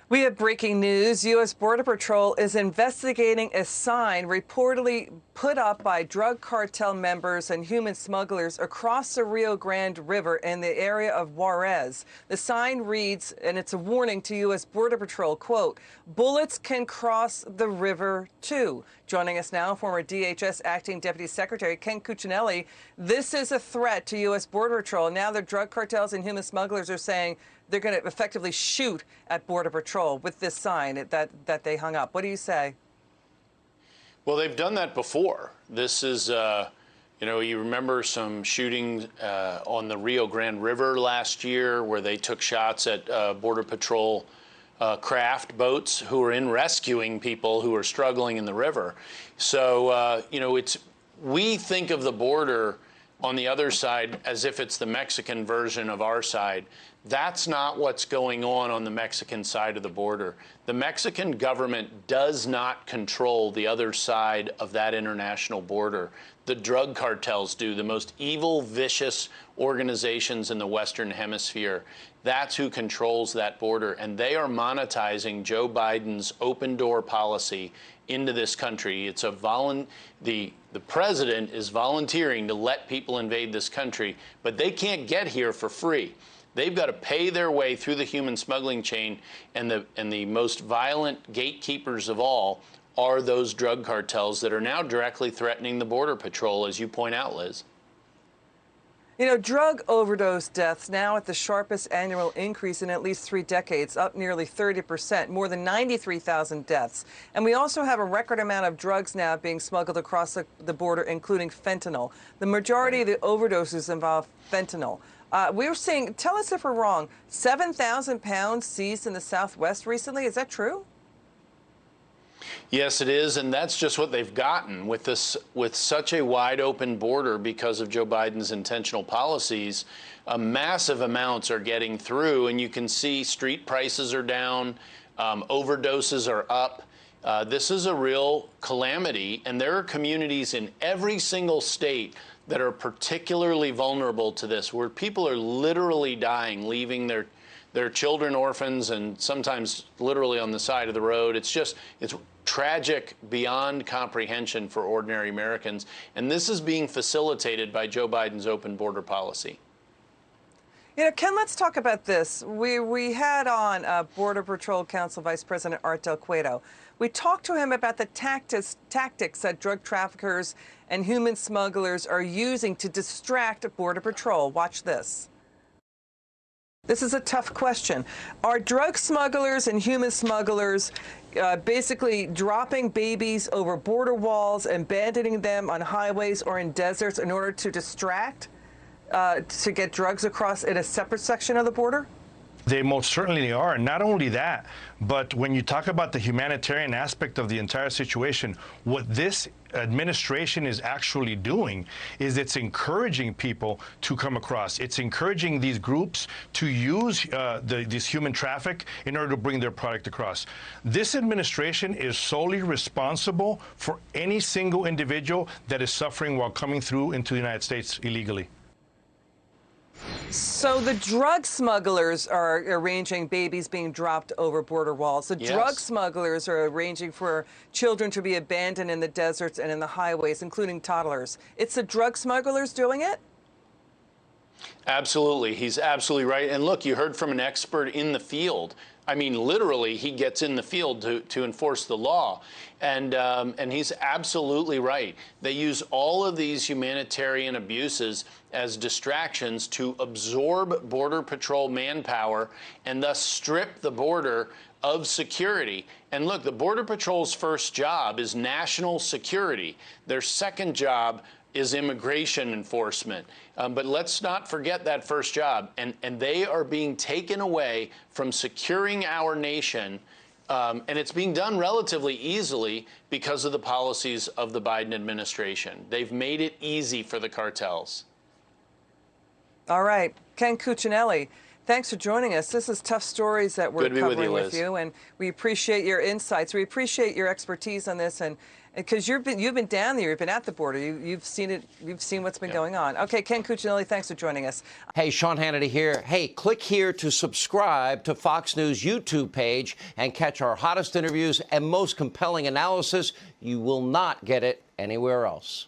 We have breaking news. U.S. Border Patrol is investigating a sign reportedly put up by drug cartel members and human smugglers across the Rio Grande River in the area of Juarez. The sign reads, and it's a warning to U.S. Border Patrol, quote, "Bullets can cross the river too." Joining us now, former DHS Acting Deputy Secretary Ken Cuccinelli. This is a threat to U.S. Border Patrol. Now the drug cartels and human smugglers are saying they're going to effectively shoot at Border Patrol with this sign that they hung up. What do you say? Well, they've done that before. This is, you remember some shootings on the Rio Grande River last year where they took shots at Border Patrol craft boats who were in rescuing people who were struggling in the river. So, we think of the border on the other side as if it's the Mexican version of our side. That's not what's going on the Mexican side of the border. The Mexican government does not control the other side of that international border. The drug cartels do, the most evil, vicious organizations in the Western Hemisphere. That's who controls that border, and they are monetizing Joe Biden's open door policy into this country. It's the president is volunteering to let people invade this country, but they can't get here for free. They've got to pay their way through the human smuggling chain, and the most violent gatekeepers of all are those drug cartels that are now directly threatening the Border Patrol, as you point out, Liz. Drug overdose deaths now at the sharpest annual increase in at least 3 decades, up nearly 30%, more than 93,000 deaths. And we also have a record amount of drugs now being smuggled across the border, including fentanyl. The majority of the overdoses involve fentanyl. We were seeing, tell us if we're wrong, 7,000 pounds seized in the Southwest recently. Is that true? Yes, it is, and that's just what they've gotten with such a wide open border because of Joe Biden's intentional policies. Massive amounts are getting through, and you can see street prices are down, overdoses are up. This is a real calamity, and there are communities in every single state that are particularly vulnerable to this, where people are literally dying, leaving their children orphans and sometimes literally on the side of the road. It's tragic beyond comprehension for ordinary Americans. And this is being facilitated by Joe Biden's open border policy. Ken, let's talk about this. We had on Border Patrol Council Vice President Art Del Cueto. We talked to him about the tactics that drug traffickers and human smugglers are using to distract Border Patrol. Watch this. This is a tough question. Are drug smugglers and human smugglers basically dropping babies over border walls, abandoning them on highways or in deserts in order to distract, to get drugs across in a separate section of the border? They most certainly are. Not only that, but when you talk about the humanitarian aspect of the entire situation, what this administration is actually doing is it's encouraging people to come across. It's encouraging these groups to use this human traffic in order to bring their product across. This administration is solely responsible for any single individual that is suffering while coming through into the United States illegally. So the drug smugglers are arranging babies being dropped over border walls. The drug smugglers are arranging for children to be abandoned in the deserts and in the highways, including toddlers. It's the drug smugglers doing it? Absolutely. He's absolutely right. And look, you heard from an expert in the field. I mean, literally, he gets in the field to enforce the law. And he's absolutely right. They use all of these humanitarian abuses as distractions to absorb Border Patrol manpower and thus strip the border of security. And look, the Border Patrol's first job is national security. Their second job is immigration enforcement. But let's not forget that first job. And they are being taken away from securing our nation. And it's being done relatively easily because of the policies of the Biden administration. They've made it easy for the cartels. All right. Ken Cuccinelli, thanks for joining us. This is tough stories that we're covering with you, and we appreciate your insights. We appreciate your expertise on this, and Because you've been down there, you've been at the border, you've seen it, you've seen what's been going on. Okay, Ken Cuccinelli, thanks for joining us. Hey, Sean Hannity here. Hey, click here to subscribe to Fox News YouTube page and catch our hottest interviews and most compelling analysis. You will not get it anywhere else.